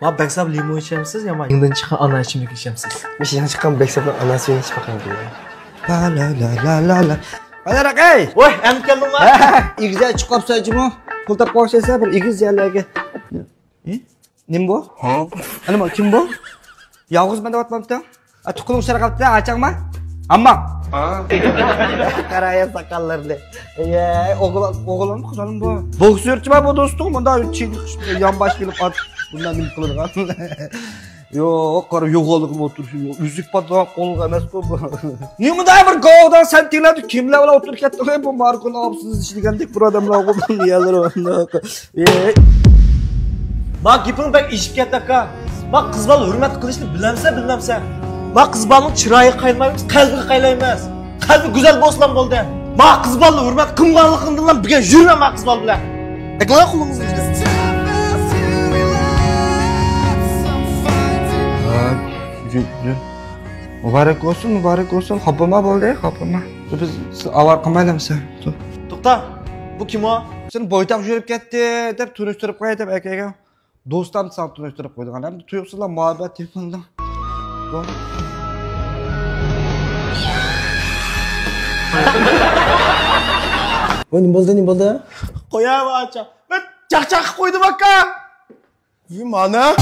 Ma Beksab limon içemsiz ya ma yandan çıkan ana içimlik içemsiz. Biz yana çıkan Beksab'ın anasını hiç bakalım ya. La la la la la la. Alarak ey! Oy, em keldim ma. İgizler çıkıp sayıcımı. Kultak koşarsa bir igiz yerlerge. Nim bu? Ha? Anam kim bu? Yalğız ben de batmamıştım. Tukulum şara kalktı açak mı? Amma. Karaya sakallarını. Oğlan mı kızalım bu? Boksörçü var bu dostum. Bunda yan baş bilip at. Bundan nim kılır kan. Yok karı yok olduk oturuşu. Üzük patlamak koluk emez bu. Niye mi daha bir kovdan sen dinledin? Kimle bana oturup kettin? Bu Marco ne yapsınız işini geldik bu adamla okulun niyeler o. Bak gipin bek işip kettik ha. Bak kız balı hürmet kılışını bilemse. Bak kız balının çırayı kayılmayız, kalbi kayılaymaz. Kalbi güzel boslan boldu. Bak kız balı hürmet kımganlıkından bir kez yürüme bak kız balı bile. Eklaya kulumuzu işte. Mübarek olsun. Kapıma boldu, kapıma. Biz avar kamaylamsa. Tukta, bu kim o? Sen boytaq yürüp ketdi deb tunuşturup qo'y deb akaga. Do'stam san tunuşturup qo'ygan. Ham tuyuqsizlar muhabbet telefonda. Voy, nim bo'ldi? Qo'ya bacha. Ben çak koydum akka. Mana?